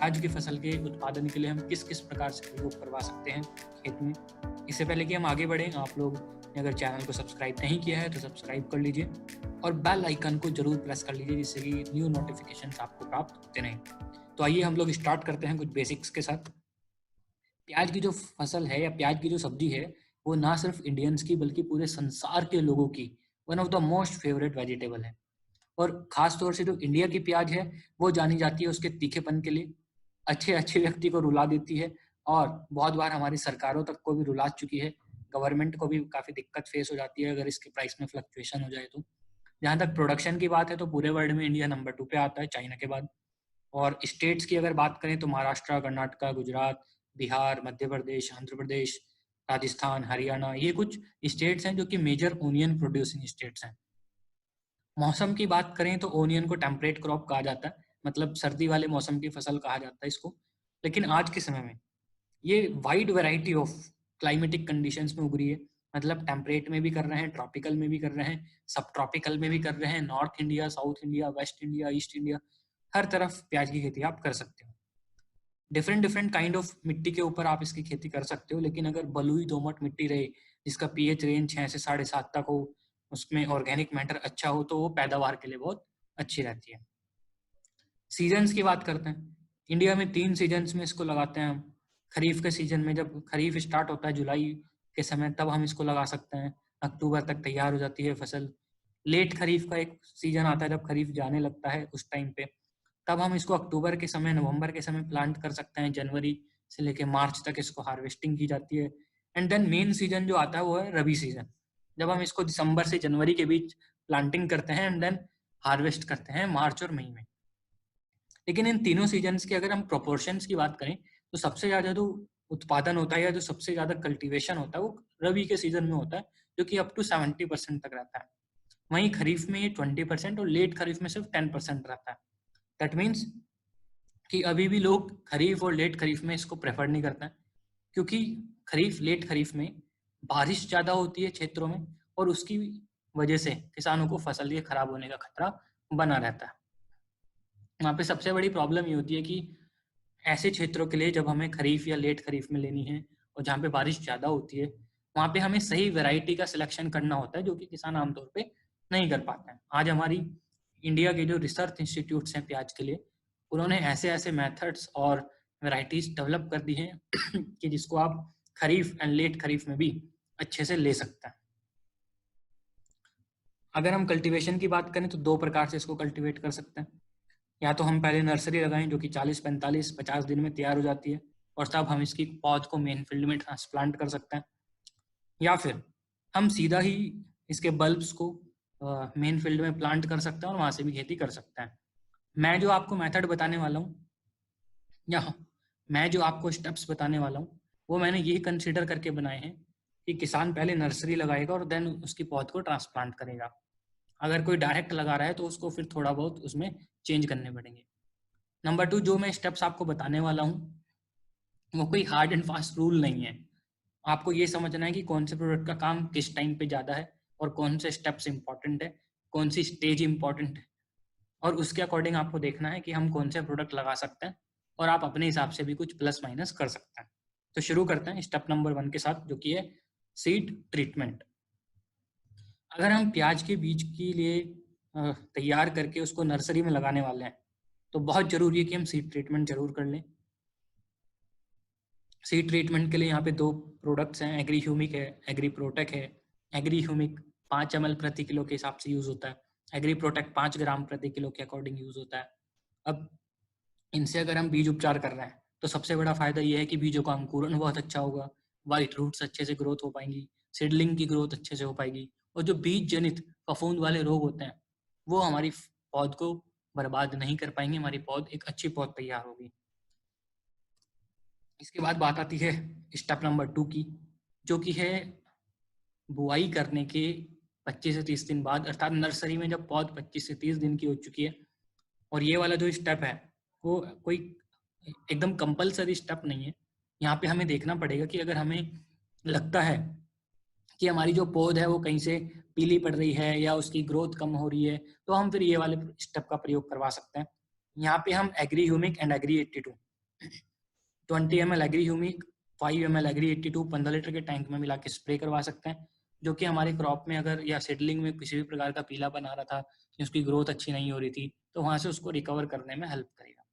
प्याज की फसल के उत्पादन के लिए हम किस किस प्रकार से प्रयोग करवा सकते हैं खेत में। इससे पहले कि हम आगे बढ़ें, आप लोग ने अगर चैनल को सब्सक्राइब नहीं किया है तो सब्सक्राइब कर लीजिए और बेल आइकन को जरूर प्रेस कर लीजिए, जिससे कि न्यू नोटिफिकेशंस आपको प्राप्त होते रहें। तो आइए हम लोग स्टार्ट करते हैं कुछ बेसिक्स के साथ। प्याज की जो फसल है या प्याज की जो सब्जी है, वो ना सिर्फ इंडियंस की बल्कि पूरे संसार के लोगों की one of the most favourite vegetable है। और खास तौर से जो इंडिया की प्याज है वो जानी जाती है उसके तीखेपन के लिए, अच्छे अच्छे व्यक्ति को रुला देती है और बहुत बार हमारी सरकारों तक को भी रुला चुकी है। गवर्नमेंट को भी काफ़ी दिक्कत फेस हो जाती है अगर इसके प्राइस में फ्लक्चुएशन हो जाए तो। जहाँ तक प्रोडक्शन की बात है तो पूरे वर्ल्ड में इंडिया नंबर 2 पे आता है चाइना के बाद। और स्टेट्स की अगर बात करें तो महाराष्ट्र, कर्नाटका, गुजरात, बिहार, मध्य प्रदेश, आंध्र प्रदेश, राजस्थान, हरियाणा, ये कुछ स्टेट्स हैं जो कि मेजर ओनियन प्रोड्यूसिंग स्टेट्स हैं। मौसम की बात करें तो ओनियन को टेम्परेट क्रॉप कहा जाता है, मतलब सर्दी वाले मौसम की फसल कहा जाता है इसको। लेकिन आज के समय में ये wide variety of climatic conditions में उग रही है, मतलब टेम्परेट में भी कर रहे हैं, ट्रॉपिकल में भी कर रहे हैं, सब ट्रॉपिकल में भी कर रहे हैं, north India, south India, west India, east India, हर तरफ प्याज की खेती आप कर सकते हो। डिफरेंट डिफरेंट काइंड ऑफ मिट्टी के ऊपर आप इसकी खेती कर सकते हो, लेकिन अगर बलुई दोमट मिट्टी रहे जिसका पीएच रेंज 6 से 7.5 तक हो, उसमें ऑर्गेनिक मैटर अच्छा हो, तो वो पैदावार के लिए बहुत अच्छी रहती है। सीजन्स की बात करते हैं। इंडिया में 3 सीजन्स में इसको लगाते हैं हम। खरीफ के सीजन में जब खरीफ स्टार्ट होता है जुलाई के समय, तब हम इसको लगा सकते हैं, अक्टूबर तक तैयार हो जाती है फसल। लेट खरीफ का एक सीजन आता है जब खरीफ जाने लगता है उस टाइम पे, तब हम इसको अक्टूबर के समय, नवंबर के समय प्लांट कर सकते हैं। जनवरी से लेके मार्च तक इसको हार्वेस्टिंग की जाती है। एंड देन मेन सीजन जो आता है वो है रबी सीजन, जब हम इसको दिसंबर से जनवरी के बीच प्लांटिंग करते हैं एंड देन हार्वेस्ट करते हैं मार्च और मई में। लेकिन इन तीनों सीजन्स के अगर हम प्रोपोर्शंस की बात करें तो सबसे ज़्यादा जो उत्पादन होता है या जो सबसे ज़्यादा कल्टीवेशन होता है वो रबी के सीजन में होता है, जो कि अप टू 70% तक रहता है। वहीं खरीफ में ये 20% और लेट खरीफ में सिर्फ 10% रहता है। दैट मीन्स कि अभी भी लोग खरीफ और लेट खरीफ में इसको प्रेफर नहीं करते हैं, क्योंकि खरीफ लेट खरीफ में बारिश ज़्यादा होती है क्षेत्रों में और उसकी वजह से किसानों को फसल के खराब होने का खतरा बना रहता है। वहाँ पे सबसे बड़ी प्रॉब्लम ये होती है कि ऐसे क्षेत्रों के लिए जब हमें खरीफ या लेट खरीफ में लेनी है और जहाँ पे बारिश ज़्यादा होती है, वहाँ पे हमें सही वैरायटी का सिलेक्शन करना होता है, जो कि किसान आमतौर पे नहीं कर पाते हैं। आज हमारी इंडिया के जो रिसर्च इंस्टीट्यूट्स हैं प्याज के लिए, उन्होंने ऐसे ऐसे मेथड्स और वैरायटीज डेवलप कर दी हैं कि जिसको आप खरीफ एंड लेट खरीफ में भी अच्छे से ले सकते हैं। अगर हम कल्टीवेशन की बात करें तो 2 प्रकार से इसको कल्टीवेट कर सकते हैं। या तो हम पहले नर्सरी लगाएं जो कि 40, 45, 50 दिन में तैयार हो जाती है और तब हम इसकी पौध को मेन फील्ड में ट्रांसप्लांट कर सकते हैं। या फिर हम सीधा ही इसके बल्ब्स को मेन फील्ड में प्लांट कर सकते हैं और वहाँ से भी खेती कर सकते हैं। मैं जो आपको मेथड बताने वाला हूँ या मैं जो आपको स्टेप्स बताने वाला हूँ, वो मैंने यही कंसिडर करके बनाए हैं कि किसान पहले नर्सरी लगाएगा और देन उसकी पौध को ट्रांसप्लांट करेगा। अगर कोई डायरेक्ट लगा रहा है तो उसको फिर थोड़ा बहुत उसमें चेंज करने पड़ेंगे। नंबर 2, जो मैं स्टेप्स आपको बताने वाला हूँ वो कोई हार्ड एंड फास्ट रूल नहीं है। आपको ये समझना है कि कौन से प्रोडक्ट का काम किस टाइम पे ज़्यादा है और कौन से स्टेप्स इंपॉर्टेंट है, कौन सी स्टेज इंपॉर्टेंट है, और उसके अकॉर्डिंग आपको देखना है कि हम कौन से प्रोडक्ट लगा सकते हैं और आप अपने हिसाब से भी कुछ प्लस माइनस कर सकते हैं। तो शुरू करते हैं स्टेप नंबर 1 के साथ, जो कि है सीड ट्रीटमेंट। अगर हम प्याज के बीज के लिए तैयार करके उसको नर्सरी में लगाने वाले हैं तो बहुत ज़रूरी है कि हम सीड ट्रीटमेंट जरूर कर लें। सीड ट्रीटमेंट के लिए यहाँ पे 2 प्रोडक्ट्स हैं, एग्री ह्यूमिक है, एग्री प्रोटेक है। एग्री ह्यूमिक 5 ml प्रति किलो के हिसाब से यूज़ होता है, एग्री प्रोटेक 5 ग्राम प्रति किलो के अकॉर्डिंग यूज़ होता है। अब इनसे अगर हम बीज उपचार कर रहे हैं तो सबसे बड़ा फायदा ये है कि बीजों का अंकुरण बहुत अच्छा होगा, वाइट रूट्स अच्छे से ग्रोथ हो पाएंगी, सीडलिंग की ग्रोथ अच्छे से हो पाएगी, और जो बीज जनित फफूंद वाले रोग होते हैं वो हमारी पौध को बर्बाद नहीं कर पाएंगे, हमारी पौध एक अच्छी पौध तैयार होगी। इसके बाद बात आती है स्टेप नंबर 2 की, जो कि है बुआई करने के 25 से 30 दिन बाद, अर्थात नर्सरी में जब पौध 25 से 30 दिन की हो चुकी है। और ये वाला जो स्टेप है वो कोई एकदम कंपलसरी स्टेप नहीं है। यहाँ पे हमें देखना पड़ेगा कि अगर हमें लगता है कि हमारी जो पौध है वो कहीं से पीली पड़ रही है या उसकी ग्रोथ कम हो रही है, तो हम फिर ये वाले स्टेप का प्रयोग करवा सकते हैं। यहाँ पे हम agri humic and agri 82 20 ml agri humic, 5 ml agri 82 15 litre के टैंक में मिला के स्प्रे करवा सकते हैं, जो कि हमारी क्रॉप में अगर या सीडलिंग में किसी भी प्रकार का पीलापन आ रहा था, उसकी ग्रोथ अच्छी नहीं हो रही थी, तो वहां से उसको रिकवर करने में हेल्प करेगा।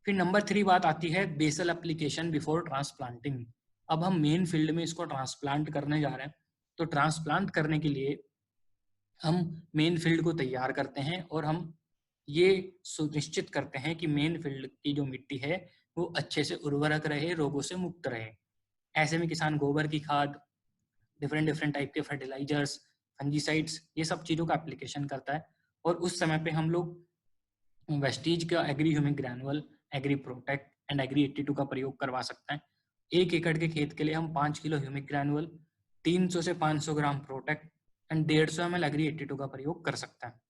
फिर नंबर 3 बात आती है बेसल एप्लीकेशन बिफोर ट्रांसप्लांटिंग। अब हम मेन फील्ड में इसको ट्रांसप्लांट करने जा रहे हैं, तो ट्रांसप्लांट करने के लिए हम मेन फील्ड को तैयार करते हैं और हम ये सुनिश्चित करते हैं कि मेन फील्ड की जो मिट्टी है वो अच्छे से उर्वरक रहे, रोगों से मुक्त रहे। ऐसे में किसान गोबर की खाद, डिफरेंट डिफरेंट टाइप के फर्टिलाइजर्स, फंजीसाइड्स, ये सब चीज़ों का एप्लीकेशन करता है। और उस समय पे हम लोग वेस्टीज का agri humic granule, agri protect and agri 82 का प्रयोग करवा सकते हैं। 1 एकड़ के खेत के लिए हम 5 किलो ह्यूमिक ग्रैनुअल, 300 से 500 ग्राम प्रोटेक्ट एंड 150 ml एग्री 82 का प्रयोग कर सकते हैं।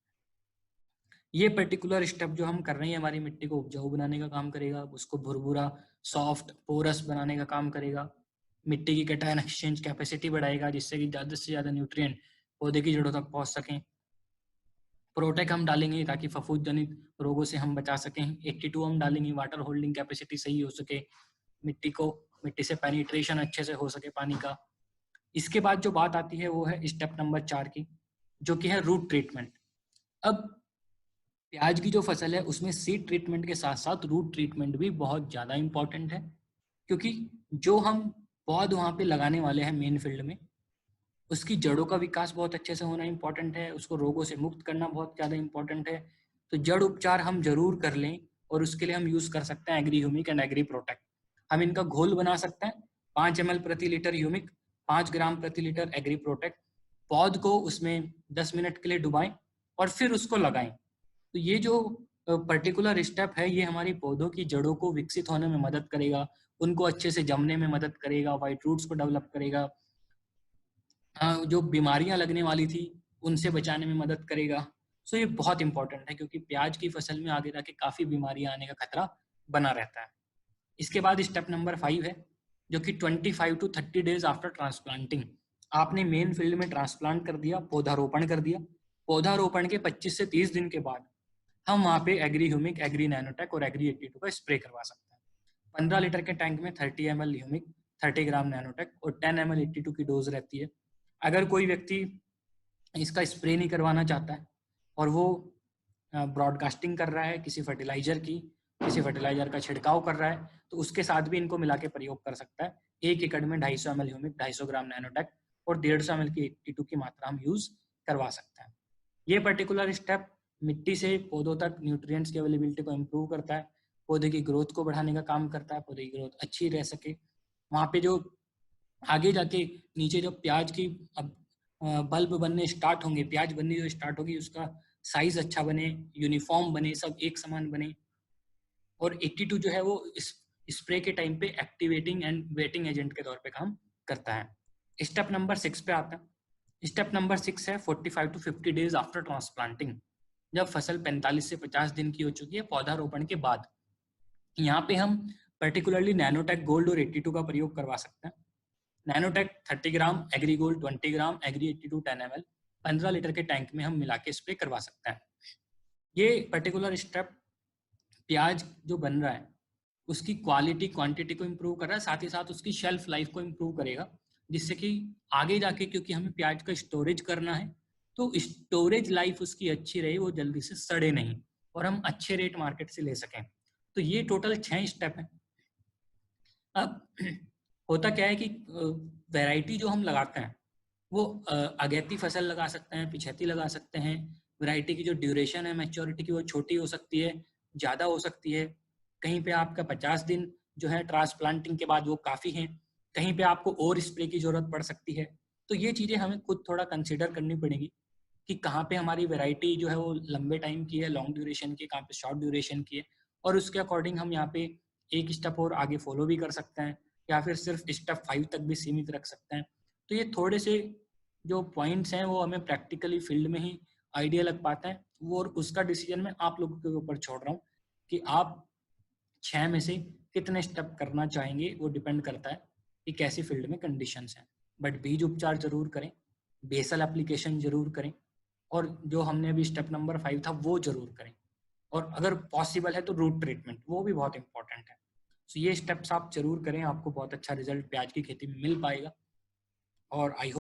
ये पर्टिकुलर स्टेप जो हम कर रहे हैं हमारी मिट्टी को उपजाऊ बनाने का काम करेगा, उसको भुरभुरा, सॉफ्ट, पोरस बनाने का काम करेगा, मिट्टी की कैटायन एक्सचेंज कैपेसिटी बढ़ाएगा, जिससे कि ज़्यादा से ज़्यादा न्यूट्रिएंट पौधे की जड़ों तक पहुंच सकें। प्रोटेक्ट हम डालेंगे ताकि फफूंद जनित रोगों से हम बचा सकें। 82 हम डालेंगे, वाटर होल्डिंग कैपेसिटी सही हो सके, मिट्टी से पेनिट्रेशन अच्छे से हो सके पानी का। इसके बाद जो बात आती है वो है स्टेप नंबर 4 की, जो कि है रूट ट्रीटमेंट। अब प्याज की जो फसल है उसमें सीड ट्रीटमेंट के साथ साथ रूट ट्रीटमेंट भी बहुत ज़्यादा इंपॉर्टेंट है, क्योंकि जो हम पौध वहाँ पे लगाने वाले हैं मेन फील्ड में, उसकी जड़ों का विकास बहुत अच्छे से होना इंपॉर्टेंट है, उसको रोगों से मुक्त करना बहुत ज़्यादा इंपॉर्टेंट है। तो जड़ उपचार हम जरूर कर लें, और उसके लिए हम यूज़ कर सकते हैं agri humic and agri protect. हम इनका घोल बना सकते हैं, 5 ml प्रति लीटर ह्यूमिक, 5 ग्राम प्रति लीटर एग्री प्रोटेक्ट। पौध को उसमें 10 मिनट के लिए डुबाएं और फिर उसको लगाएं। तो ये जो पर्टिकुलर स्टेप है ये हमारी पौधों की जड़ों को विकसित होने में मदद करेगा, उनको अच्छे से जमने में मदद करेगा, वाइट रूट्स को डेवलप करेगा, जो बीमारियां लगने वाली थी उनसे बचाने में मदद करेगा। सो ये बहुत इंपॉर्टेंट है, क्योंकि प्याज की फसल में आगे जाके काफ़ी बीमारियां आने का खतरा बना रहता है। इसके बाद स्टेप नंबर 5 है, जो कि 25 to 30 डेज आफ्टर ट्रांसप्लांटिंग। आपने मेन फील्ड में ट्रांसप्लांट कर दिया, पौधारोपण कर दिया, पौधारोपण के 25 से 30 दिन के बाद हम वहाँ पे एग्री ह्यूमिक, एग्री नैनोटेक और एग्री 82 का स्प्रे करवा सकते हैं। 15 लीटर के टैंक में 30 ml ह्यूमिक, 30 ग्राम नैनोटेक और 10 ml 82 की डोज रहती है। अगर कोई व्यक्ति इसका स्प्रे नहीं करवाना चाहता है और वो ब्रॉडकास्टिंग कर रहा है किसी फर्टिलाइजर का छिड़काव कर रहा है, तो उसके साथ भी इनको मिला के प्रयोग कर सकता है। 1 एकड़ में 250 ml ह्यूमिक, 250 ग्राम नैनोटेक और 150 ml की 82 की मात्रा हम यूज करवा सकते हैं। ये पर्टिकुलर स्टेप मिट्टी से पौधों तक न्यूट्रिएंट्स की अवेलेबिलिटी को इम्प्रूव करता है, पौधे की ग्रोथ को बढ़ाने का काम करता है, पौधे की ग्रोथ अच्छी रह सके। वहाँ पे जो आगे जाके नीचे जो प्याज की अब बल्ब बनने स्टार्ट होंगे, प्याज बननी जो स्टार्ट होगी, उसका साइज अच्छा बने, यूनिफॉर्म बने, सब एक समान बने। और 82 जो है वो इस स्प्रे के टाइम पे एक्टिवेटिंग एंड वेटिंग एजेंट के तौर पे काम करता है। स्टेप नंबर 6 पे आता है। स्टेप नंबर 6 है 45 to 50 डेज आफ्टर ट्रांसप्लांटिंग। जब फसल 45 से 50 दिन की हो चुकी है पौधारोपण के बाद, यहाँ पे हम पर्टिकुलरली नैनोटेक गोल्ड और 82 का प्रयोग करवा सकते हैं। नैनोटेक 30 ग्राम, एग्री गोल्ड 20 ग्राम, एग्री 82 10 ml 15 लीटर के टैंक में हम मिला के स्प्रे करवा सकते हैं। ये पर्टिकुलर स्टेप प्याज जो बन रहा है उसकी क्वालिटी, क्वांटिटी को इम्प्रूव कर रहा है, साथ ही साथ उसकी शेल्फ लाइफ को इम्प्रूव करेगा, जिससे कि आगे जाके, क्योंकि हमें प्याज का स्टोरेज करना है, तो स्टोरेज लाइफ उसकी अच्छी रहे, वो जल्दी से सड़े नहीं और हम अच्छे रेट मार्केट से ले सकें। तो ये टोटल 6 स्टेप है। अब होता क्या है कि वैरायटी जो हम लगाते हैं वो अगैती फसल लगा सकते हैं, पिछैती लगा सकते हैं। वैरायटी की जो ड्यूरेशन है मैच्योरिटी की वो छोटी हो सकती है, ज़्यादा हो सकती है। कहीं पे आपका 50 दिन जो है ट्रांसप्लांटिंग के बाद वो काफ़ी हैं, कहीं पे आपको और स्प्रे की ज़रूरत पड़ सकती है। तो ये चीज़ें हमें खुद थोड़ा कंसिडर करनी पड़ेगी कि कहाँ पे हमारी वैरायटी जो है वो लंबे टाइम की है, लॉन्ग ड्यूरेशन की है, कहाँ पे शॉर्ट ड्यूरेशन की है, और उसके अकॉर्डिंग हम यहाँ पे एक स्टेप और आगे फॉलो भी कर सकते हैं, या फिर सिर्फ स्टेप 5 तक भी सीमित रख सकते हैं। तो ये थोड़े से जो पॉइंट्स हैं वो हमें प्रैक्टिकली फील्ड में ही आइडिया लग पाता है वो, और उसका डिसीजन मैं आप लोगों के ऊपर छोड़ रहा हूँ कि आप 6 में से कितने स्टेप करना चाहेंगे। वो डिपेंड करता है कि कैसी फील्ड में कंडीशंस हैं। बट बीज उपचार जरूर करें, बेसल एप्लीकेशन जरूर करें, और जो हमने अभी स्टेप नंबर 5 था वो जरूर करें, और अगर पॉसिबल है तो रूट ट्रीटमेंट वो भी बहुत इंपॉर्टेंट है। तो ये स्टेप्स आप जरूर करें, आपको बहुत अच्छा रिजल्ट प्याज की खेती में मिल पाएगा। और आई